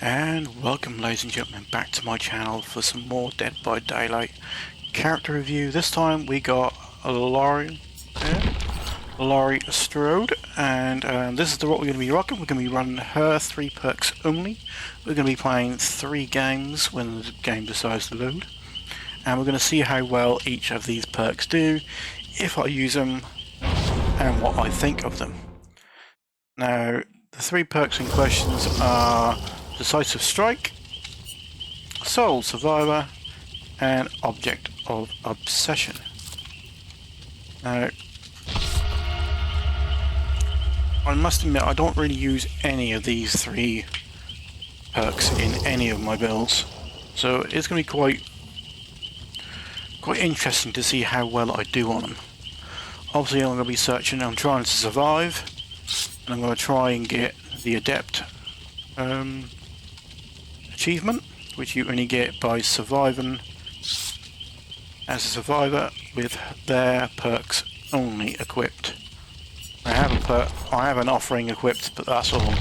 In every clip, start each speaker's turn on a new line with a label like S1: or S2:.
S1: And welcome, ladies and gentlemen, back to my channel for some more Dead by Daylight character review. This time we got Laurie Strode, and this is what we're going to be rocking. We're going to be running her 3 perks only. We're going to be playing 3 games when the game decides to load, and we're going to see how well each of these perks do, if I use them, and what I think of them. Now, the 3 perks in questions are Decisive Strike, Soul Survivor, and Object of Obsession. Now, I must admit I don't really use any of these 3 perks in any of my builds, so it's going to be quite interesting to see how well I do on them. Obviously I'm going to be searching, I'm trying to survive, and I'm going to try and get the Adept achievement, which you only get by surviving as a survivor with their perks only equipped. I have an offering equipped, but that's all.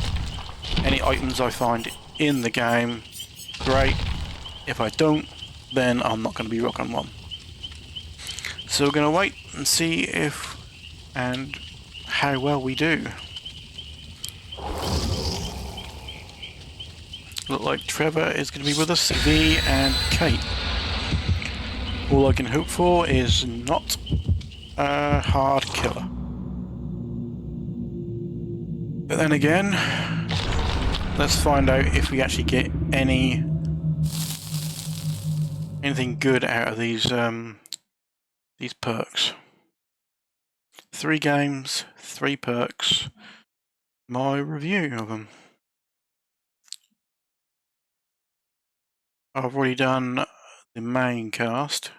S1: Any items I find in the game, great. If I don't, then I'm not going to be rocking one. So we're going to wait and see if and how well we do. Look like Trevor is going to be with us, V and Kate. All I can hope for is not a hard killer. But then again, let's find out if we actually get anything good out of these perks. 3 games, 3 perks. My review of them. I've already done the main cast,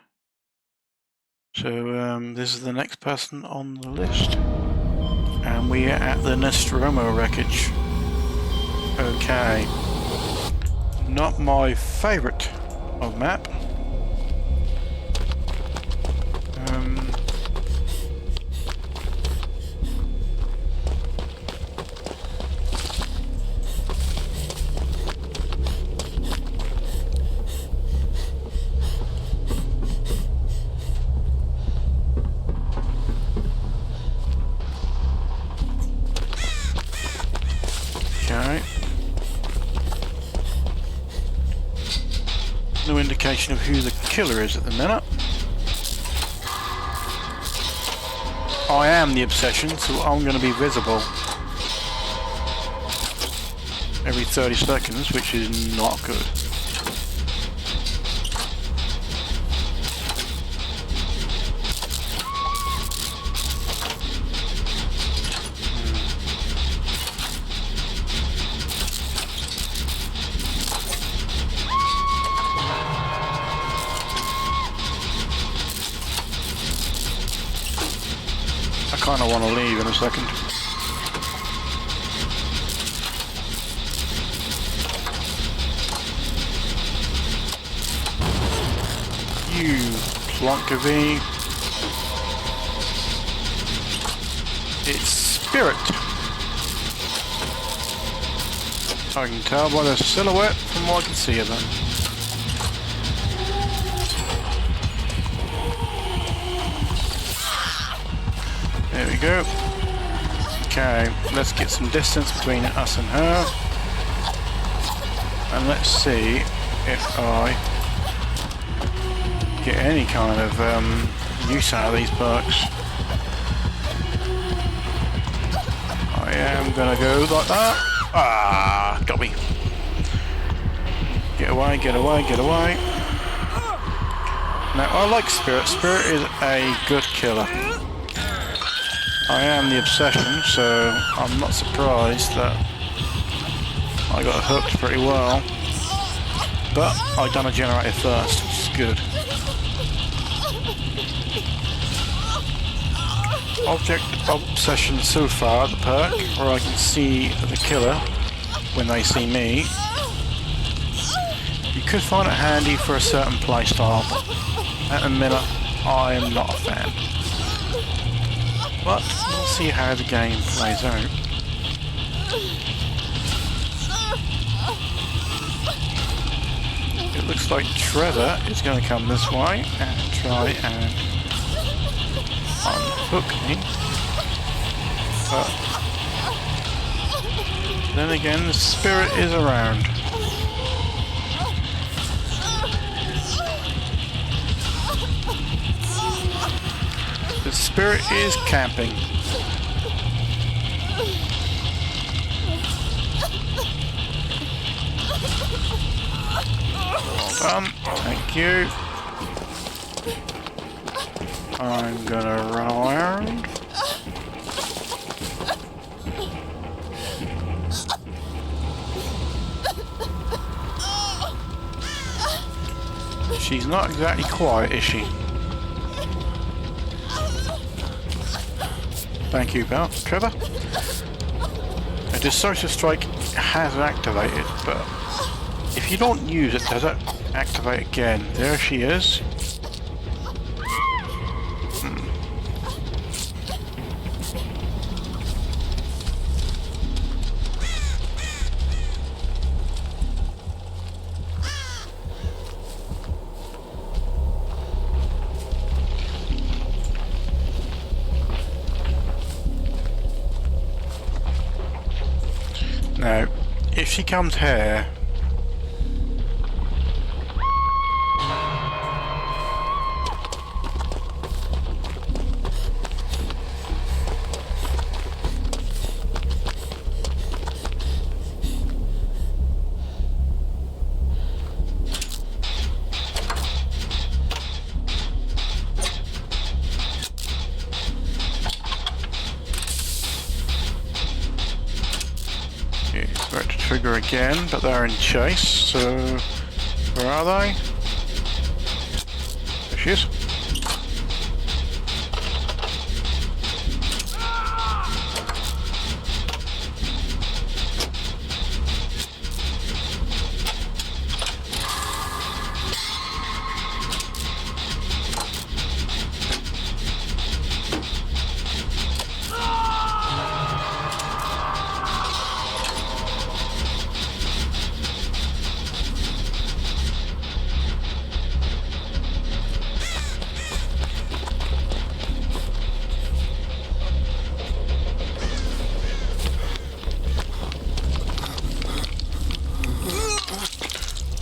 S1: so this is the next person on the list, and we are at the Nostromo wreckage. Okay, not my favourite of map. No indication of who the killer is at the minute. I am the obsession, so I'm going to be visible every 30 seconds, which is not good. I kind of want to leave in a second. You plonker V. It's Spirit. I can tell by the silhouette from what I can see of it. There we go. Okay, let's get some distance between us and her. And let's see if I get any kind of use out of these perks. I am gonna go like that. Ah, got me. Get away, get away, get away. Now, I like Spirit. Spirit is a good killer. I am the obsession, so I'm not surprised that I got hooked pretty well. But I done a generator first, which is good. Object of Obsession so far, the perk, where I can see the killer when they see me. You could find it handy for a certain playstyle, but at the minute I am not a fan. But we'll see how the game plays out. looks like Trevor is going to come this way and try and unhook me. But then again, the spirit is around. The spirit is camping. Well done, thank you. I'm gonna run around. She's not exactly quiet, is she? Thank you, pal. Trevor? A decisive strike has activated, but if you don't use it, does it activate again? There she is. Now, if she comes here, about to trigger again, but they're in chase, so where are they? There she is.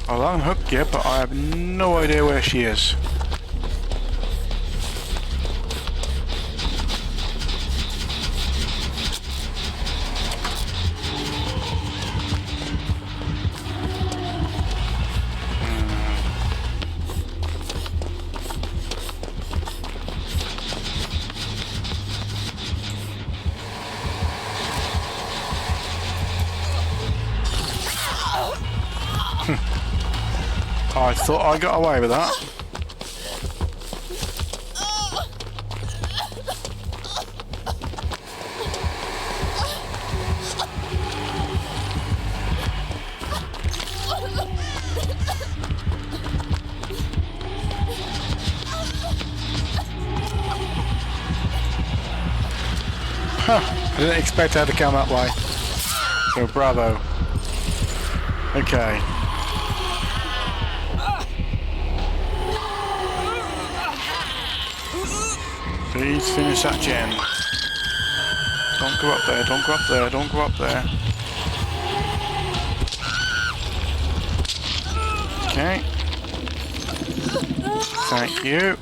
S1: I'll unhook you, but I have no idea where she is. I thought I got away with that. Huh, I didn't expect her to come that way. So bravo. Okay. Please finish that gen. Don't go up there, don't go up there, don't go up there. Okay. Thank you.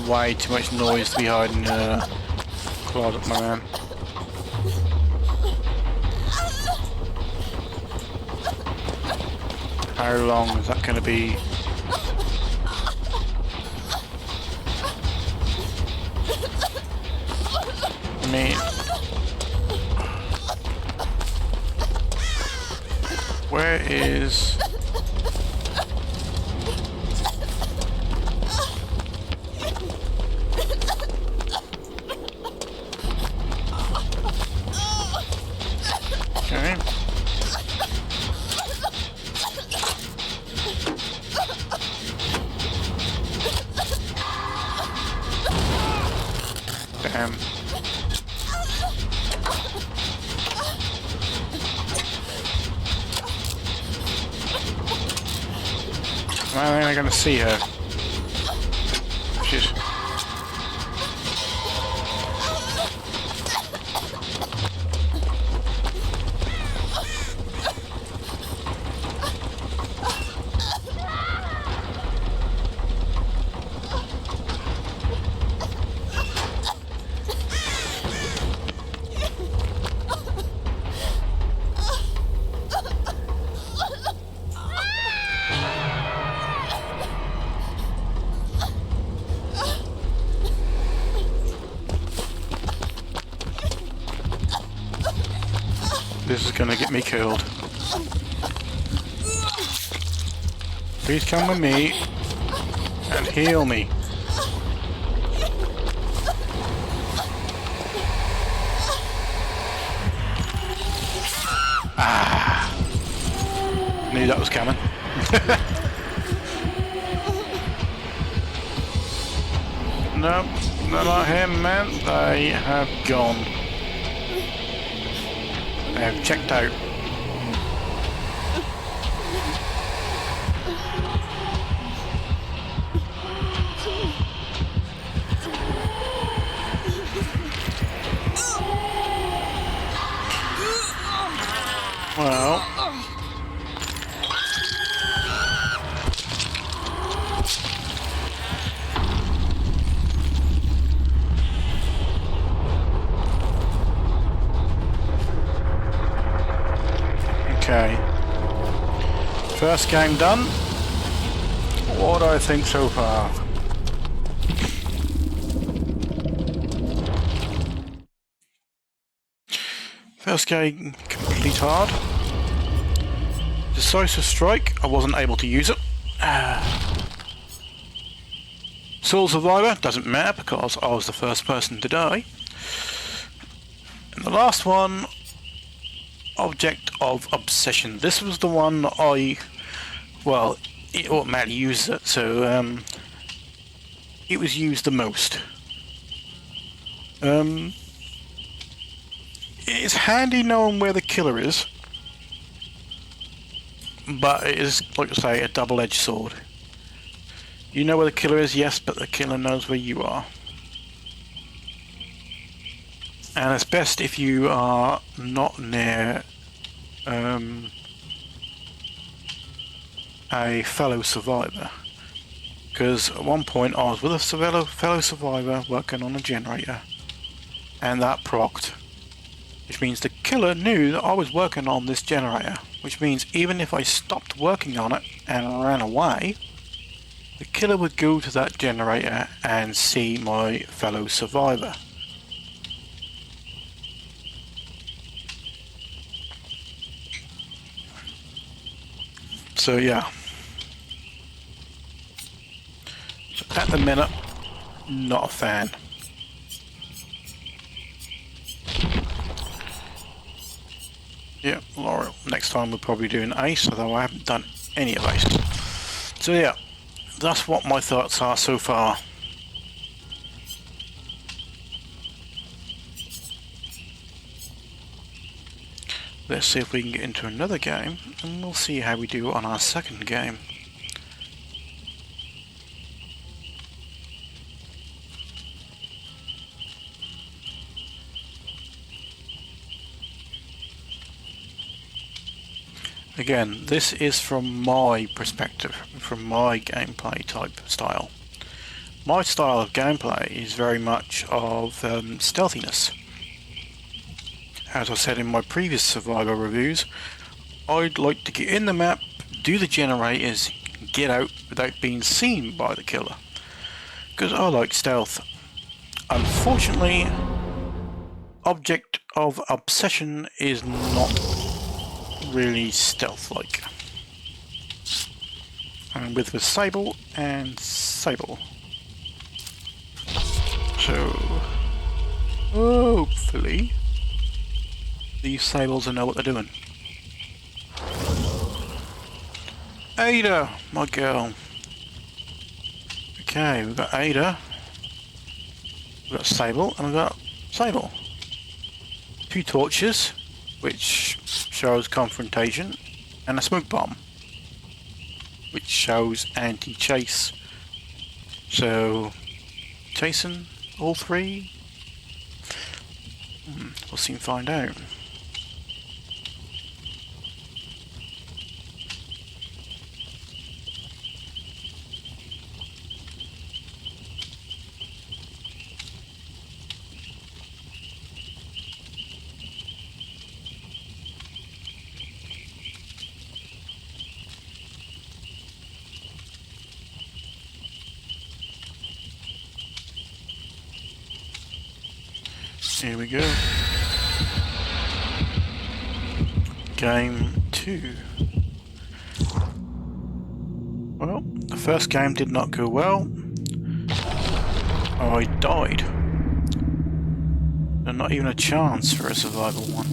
S1: Way too much noise to be hiding in a closet, my man. How long is that going to be? I mean, where is... I think I'm gonna see her. She's... This is gonna get me killed. Please come with me and heal me. Ah! Knew that was coming. Nope, they're not him, man. They have gone. They have checked out. Well, okay. First game done. What do I think so far? First game complete hard. Decisive strike, I wasn't able to use it. Sole survivor, doesn't matter because I was the first person to die. And the last one, object of obsession. This was the one that well, it automatically used it, so it was used the most. It's handy knowing where the killer is, but it is, like I say, a double-edged sword. You know where the killer is, yes, but the killer knows where you are. And it's best if you are not near a fellow survivor. Because at one point I was with a fellow survivor working on a generator, and that procced. Which means the killer knew that I was working on this generator. Which means even if I stopped working on it and ran away, the killer would go to that generator and see my fellow survivor. So yeah. At the minute, not a fan. Yeah, Laurie, next time we'll probably do an ace, although I haven't done any of aces. So yeah, that's what my thoughts are so far. Let's see if we can get into another game, and we'll see how we do on our second game. Again, this is from my perspective, from my gameplay type style. My style of gameplay is very much of stealthiness. As I said in my previous Survivor reviews, I'd like to get in the map, do the generators, get out without being seen by the killer. Because I like stealth. Unfortunately, object of obsession is not really stealth-like. And with the Sable and Sable. So, hopefully, these Sables will know what they're doing. Ada, my girl. Okay, we've got Ada. We've got Sable and we've got Sable. 2 torches, which shows confrontation, and a smoke bomb, which shows anti-chase. So, chasing all 3? We'll soon find out. Here we go. Game 2. Well, the first game did not go well. I died. And not even a chance for a survival one.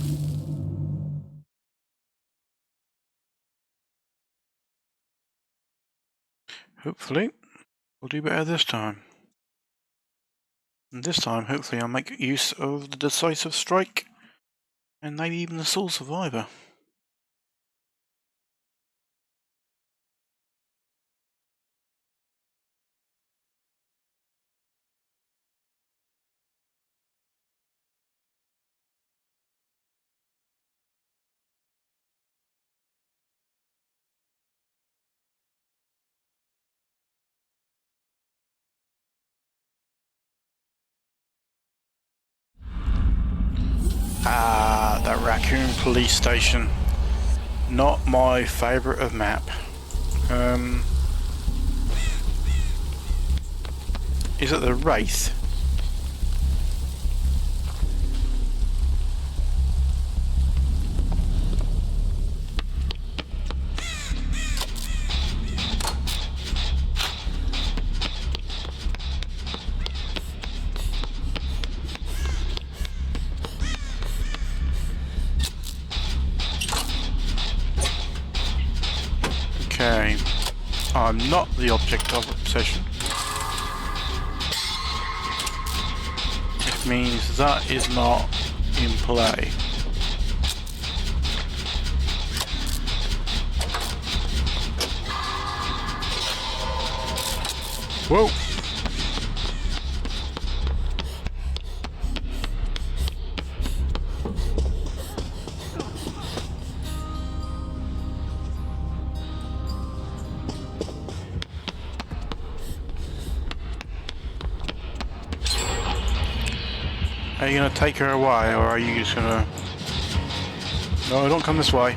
S1: Hopefully, we'll do better this time. And this time, hopefully, I'll make use of the decisive strike and maybe even the sole survivor. Ah, that raccoon police station. Not my favourite of map. Is it the Wraith? Okay, I'm not the object of obsession. It means that is not in play. Whoa! Are you gonna take her away, or are you just gonna... No, don't come this way.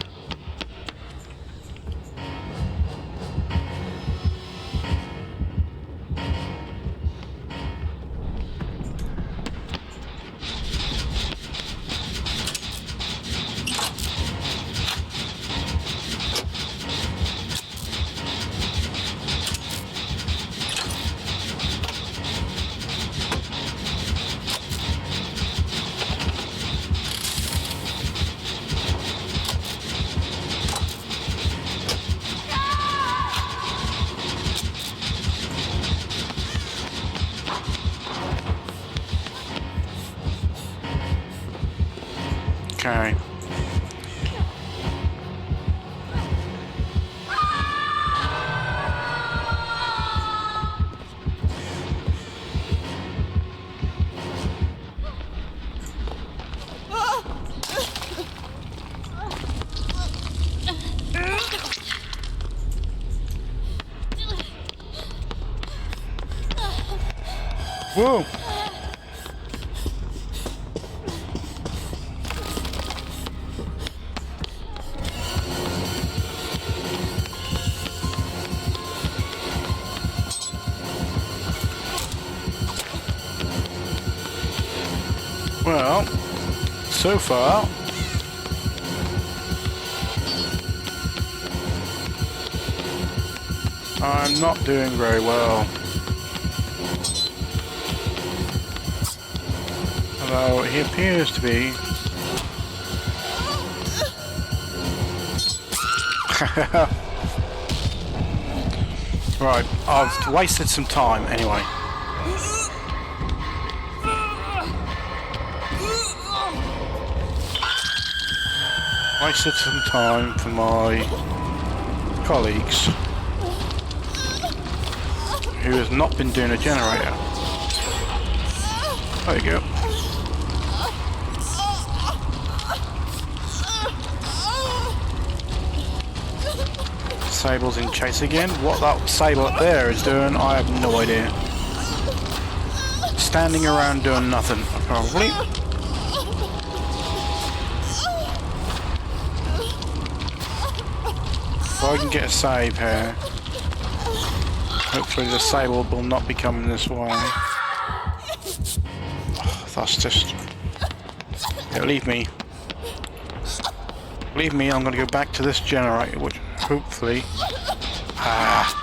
S1: Okay. Whoa! Well, so far, I'm not doing very well. Although he appears to be. Right, I've wasted some time anyway. wasted some time for my colleagues who has not been doing a generator. There you go. Sable's in chase again. What that Sable up there is doing, I have no idea. Standing around doing nothing, probably. If I can get a save here, hopefully the Sable will not be coming this way. Oh, that's just... Yeah, leave me. Leave me, I'm going to go back to this generator, which hopefully... Ah.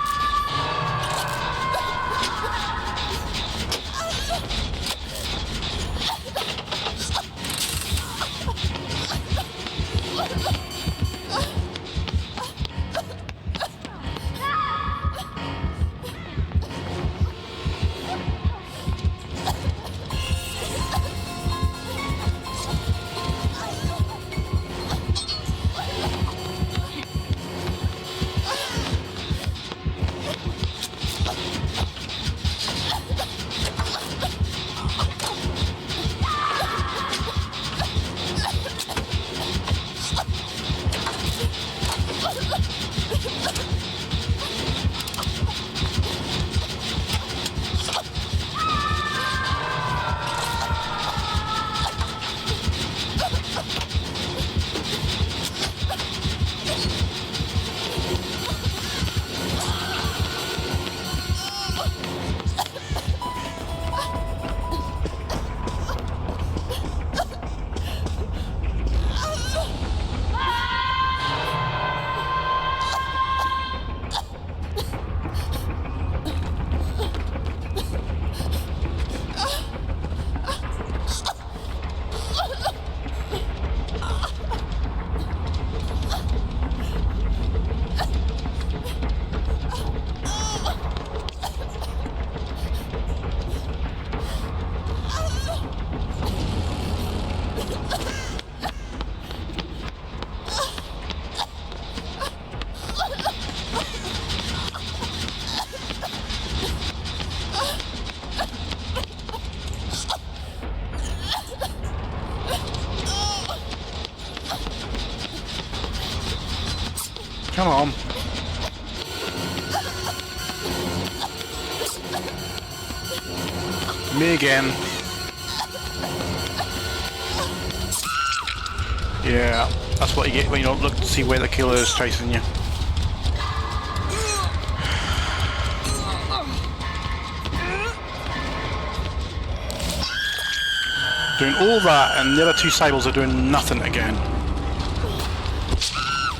S1: Come on. Me again. Yeah, that's what you get when you don't look to see where the killer is chasing you. Doing all that, and the other two Sables are doing nothing again.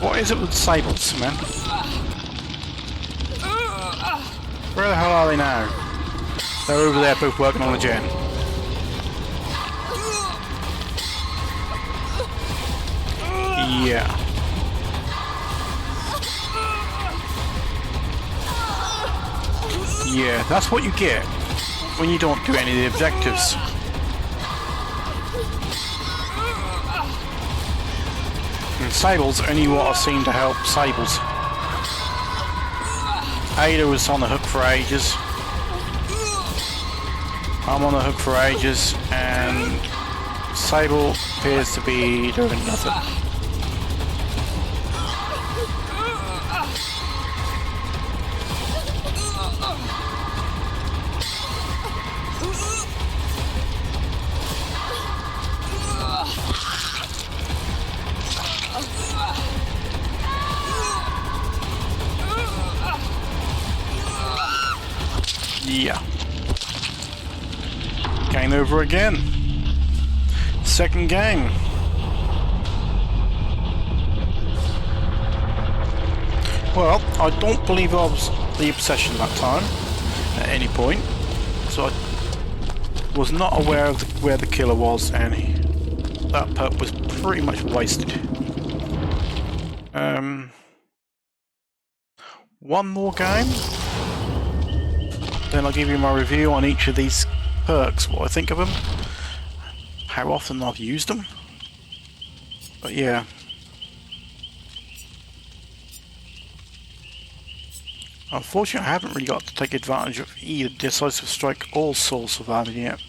S1: What is it with Sables, man? Where the hell are they now? They're over there both working on the gen. Yeah. Yeah, that's what you get when you don't do any of the objectives. And Sables only what I've seen to help Sables. Ada was on the hook for ages. I'm on the hook for ages, and Sable appears to be doing nothing. Yeah. Game over again. Second game. Well, I don't believe I was the obsession that time at any point, so I was not aware of where the killer was, and that perk was pretty much wasted. One more game, then I'll give you my review on each of these perks, what I think of them, how often I've used them. But yeah, Unfortunately, I haven't really got to take advantage of either Decisive Strike or Soul Survivor yet.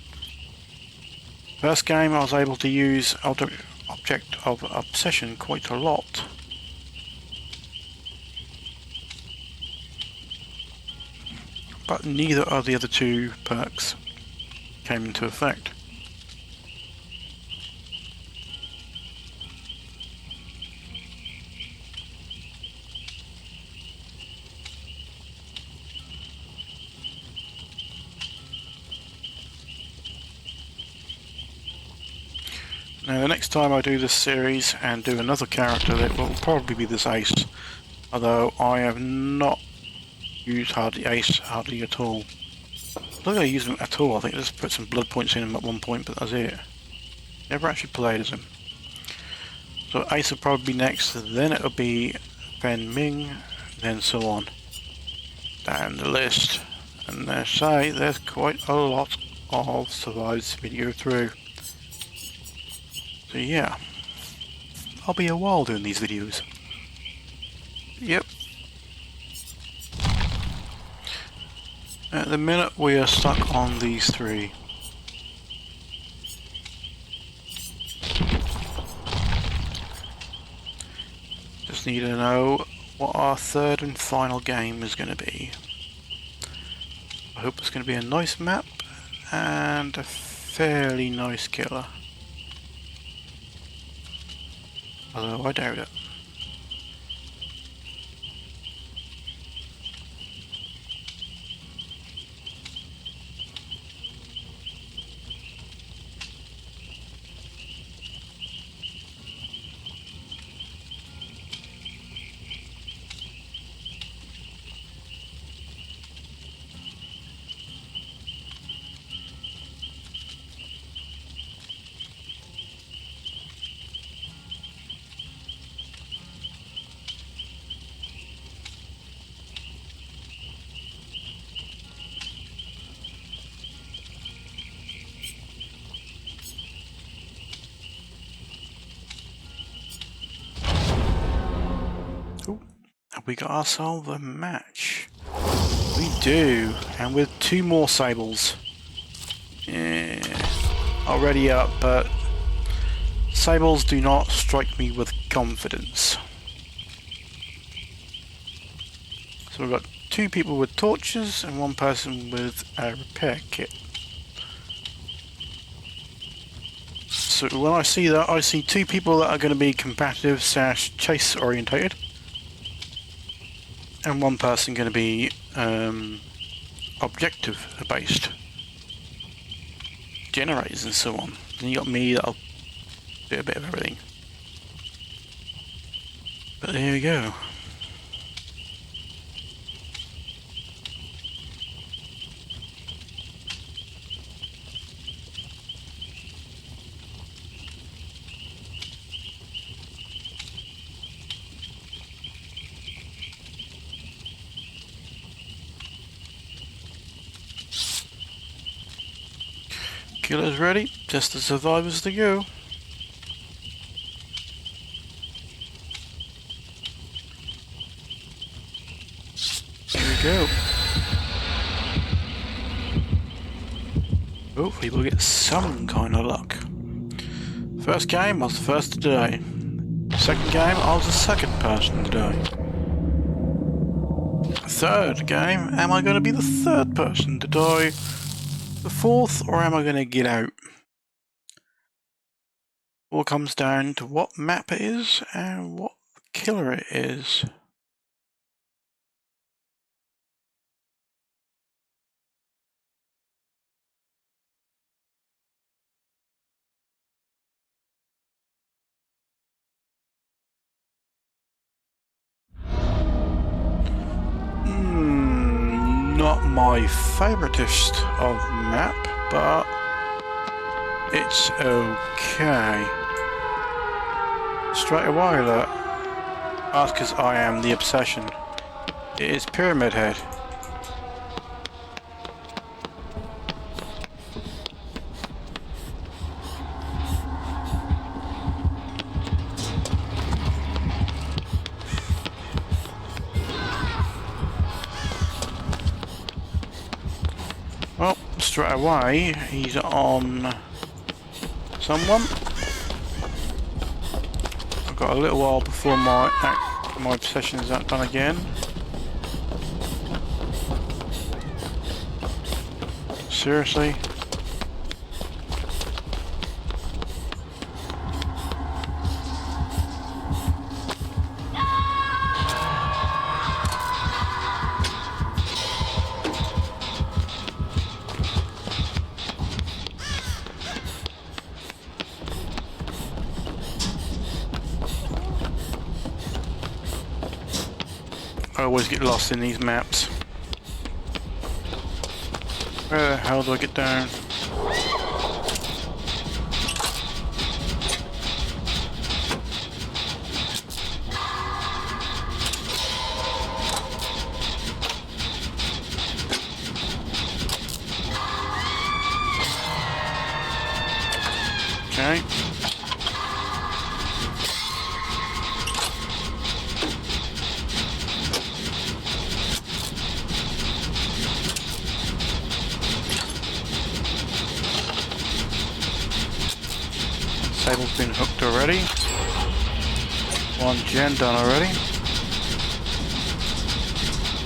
S1: First game I was able to use Object of Obsession quite a lot. But neither of the other two perks came into effect. Now the next time I do this series and do another character, it will probably be this Ace, although I have not used Ace hardly at all. I don't think I used him at all. I think I just put some blood points in him at one point, but that's it. Never actually played as him. So Ace will probably be next, then it'll be Fen Ming, then so on down the list. And they say there's quite a lot of survives video through. So yeah, I'll be a while doing these videos. Yep. At the minute we are stuck on these three. Just need to know what our third and final game is going to be. I hope it's going to be a nice map and a fairly nice killer. Although I doubt it. Have we got ourselves a match? We do, and with two more sables. Yeah, already up, but sables do not strike me with confidence. So we've got two people with torches and one person with a repair kit. So when I see that, I see two people that are going to be combative / chase orientated. And one person going to be objective based, generators and so on. Then you got me that'll do a bit of everything. But there we go. Killer's ready, just the survivors to go. Here we go. Hopefully we'll get some kind of luck. First game, I was the first to die. Second game, I was the second person to die. Third game, am I going to be the third person to die? The fourth, or am I going to get out? All comes down to what map it is and what killer it is. Not my favoritist of map, but it's okay. Straight away, look. That's because I am the obsession. It is Pyramid Head. Well, straight away, he's on someone. I've got a little while before my obsession is done again. Seriously? I always get lost in these maps. Where the hell do I get down? Okay. Table's been hooked already. One gen done already.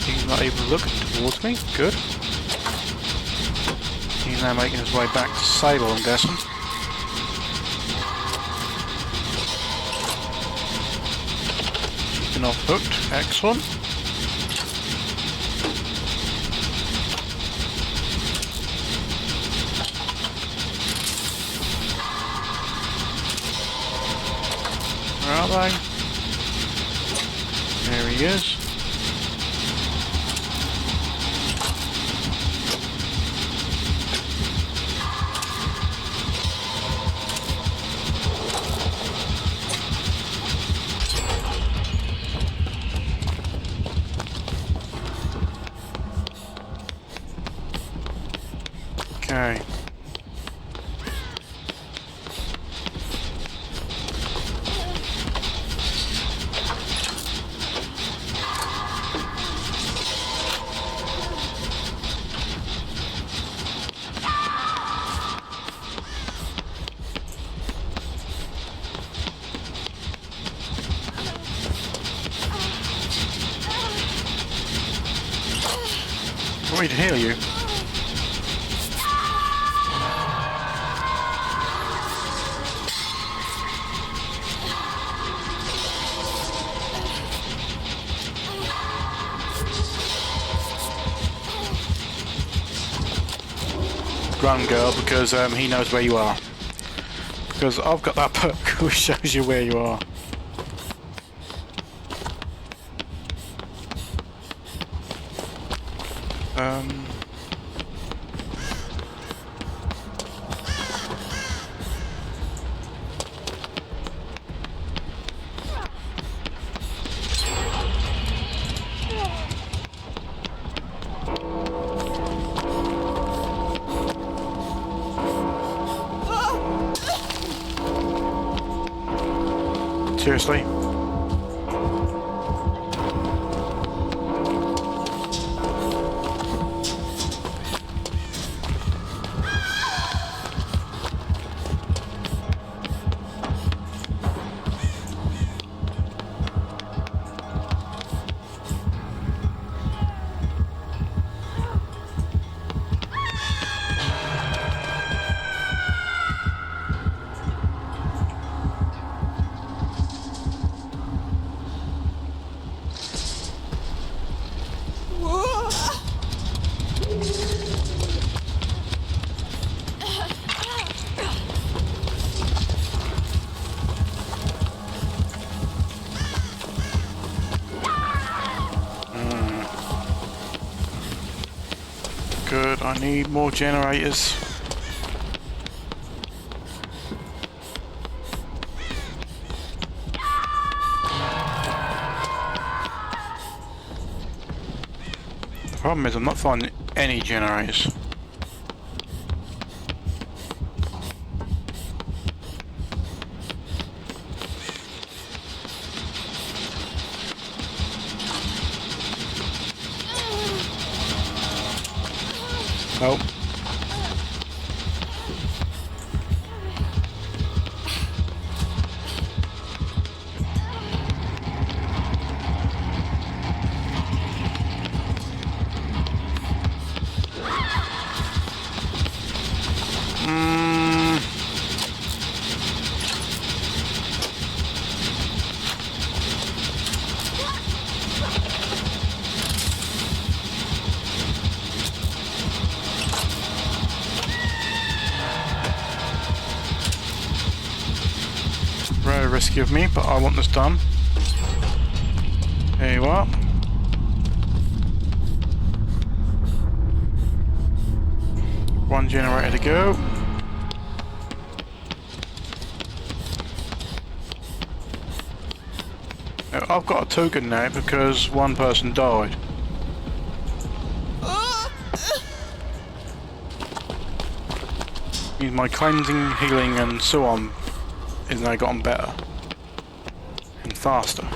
S1: He's not even looking towards me. Good. He's now making his way back to Sable, I'm guessing. Been off hooked. Excellent. Where are they? There he is. Okay. I want me to heal you. Run, girl, because he knows where you are. Because I've got that perk which shows you where you are. Seriously? Good, I need more generators. The problem is I'm not finding any generators. Nope. forgive me, but I want this done. There you are. One generator to go. Now, I've got a token now because one person died. Means my cleansing, healing and so on is now gotten better and faster.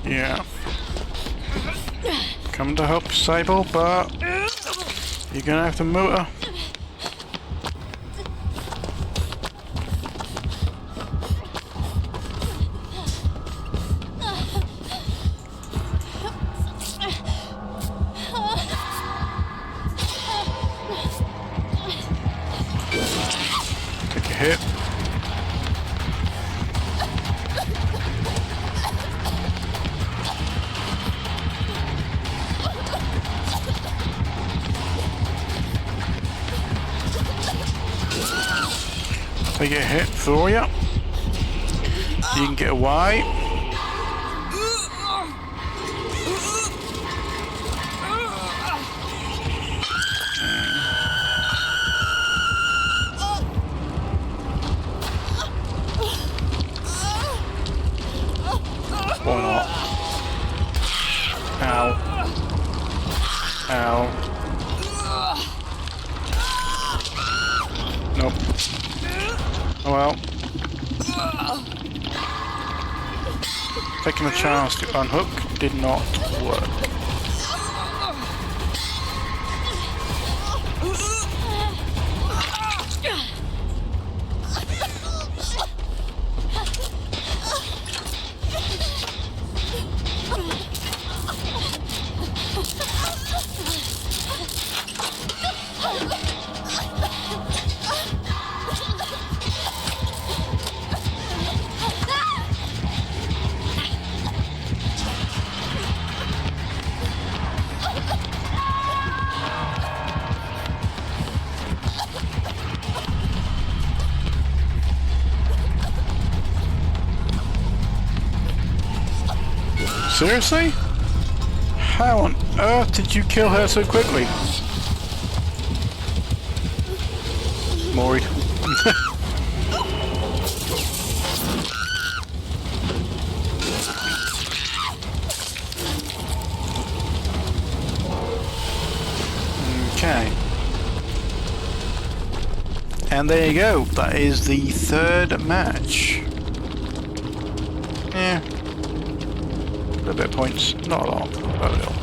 S1: Yeah. Come to help Sable, but you're gonna have to motor. Take a hit. Take a hit for you. You can get away. Why not? Ow. Ow. Nope. Oh well. Taking a chance to unhook did not work. Seriously? How on earth did you kill her so quickly? Laurie. Okay. And there you go. That is the third match. Yeah. A little bit of points. Not a lot, but a little.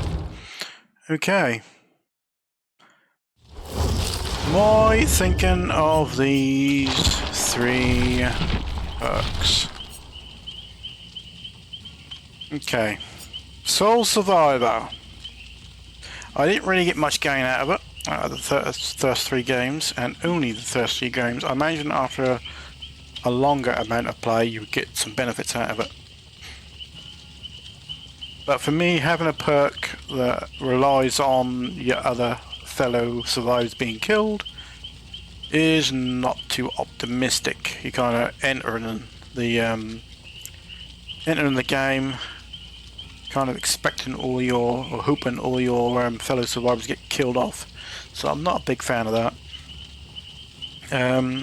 S1: Okay. My thinking of these three perks. Okay. Soul Survivor. I didn't really get much gain out of it. The first three games, and only the first three games. I imagine after a longer amount of play you would get some benefits out of it. But for me, having a perk that relies on your other fellow survivors being killed is not too optimistic. You kind of enter in the game, kind of expecting all your, or hoping all your fellow survivors get killed off. So I'm not a big fan of that.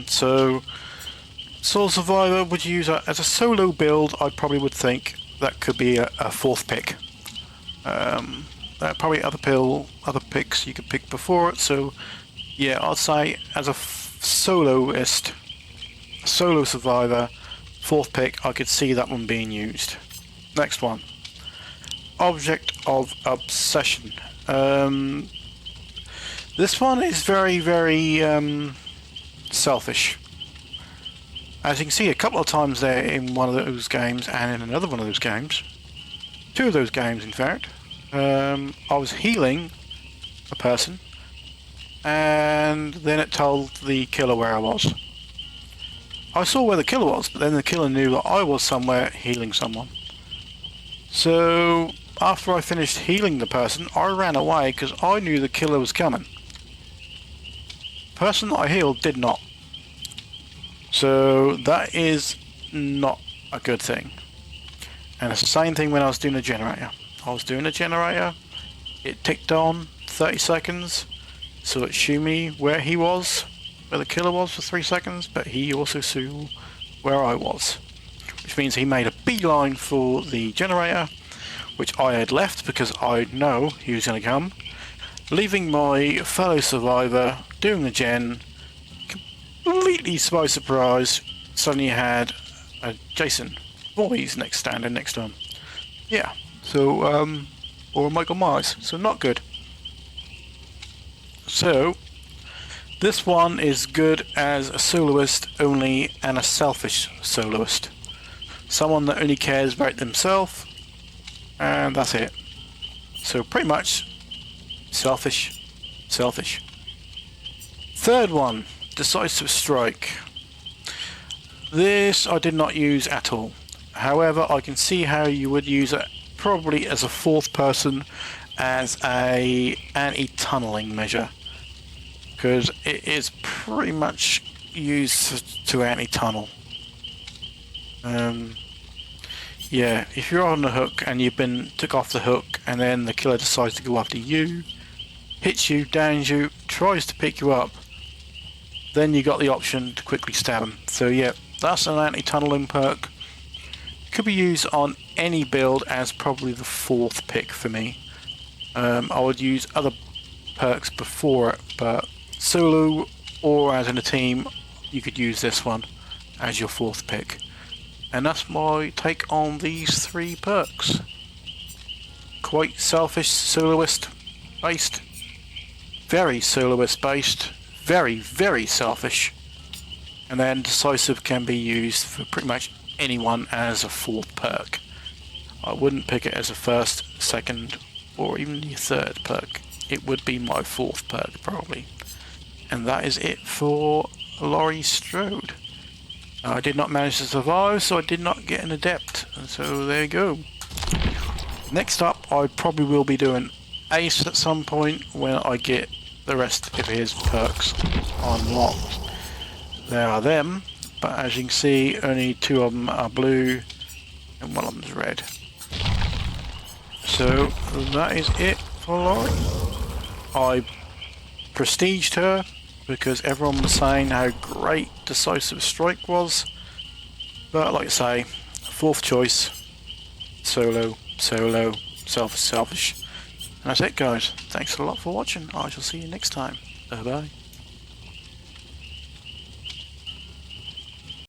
S1: So Sole Survivor would use as a solo build. I probably would think that could be a fourth pick. There are probably other picks you could pick before it. So yeah, I'd say as a soloist, solo survivor, fourth pick, I could see that one being used. Next one, Object of Obsession. This one is very, very selfish. As you can see a couple of times there in one of those games and in another one of those games, two of those games in fact, I was healing a person and then it told the killer where I was. I saw where the killer was, but then the killer knew that I was somewhere healing someone. So after I finished healing the person, I ran away because I knew the killer was coming. The person that I healed did not. So that is not a good thing. And it's the same thing when I was doing a generator. I was doing a generator, it ticked on 30 seconds, so it showed me where he was, where the killer was for 3 seconds, but he also saw where I was. Which means he made a beeline for the generator, which I had left because I know he was going to come, leaving my fellow survivor doing the gen, completely by surprise. Suddenly had Jason Voorhees standing next to him. Yeah, so or Michael Myers, so not good. So this one is good as a soloist only and a selfish soloist. Someone that only cares about themselves, and that's it. So pretty much selfish. Third one, Decisive Strike. This I did not use at all. However, I can see how you would use it probably as a fourth person as a anti-tunneling measure, because it is pretty much used to anti-tunnel. Yeah, if you're on the hook and you've been took off the hook and then the killer decides to go after you, hits you, downs you, tries to pick you up, then you got the option to quickly stab him. So yeah, that's an anti-tunneling perk. Could be used on any build as probably the fourth pick for me. I would use other perks before it, but solo or as in a team, you could use this one as your fourth pick. And that's my take on these three perks. Quite selfish, soloist based, very soloist based, very, very selfish. And then decisive can be used for pretty much anyone as a fourth perk. I wouldn't pick it as a first, second, or even the third perk. It would be my fourth perk probably. And that is it for Laurie Strode. I did not manage to survive, so I did not get an adept, and so there you go. Next up, I probably will be doing Ace at some point when I get the rest of his perks unlocked. There are them, but as you can see, only two of them are blue and one of them is red. So that is it for Laurie. I prestiged her because everyone was saying how great Decisive Strike was, but like I say, fourth choice, solo, selfish. And that's it guys, thanks a lot for watching, I shall see you next time, bye bye.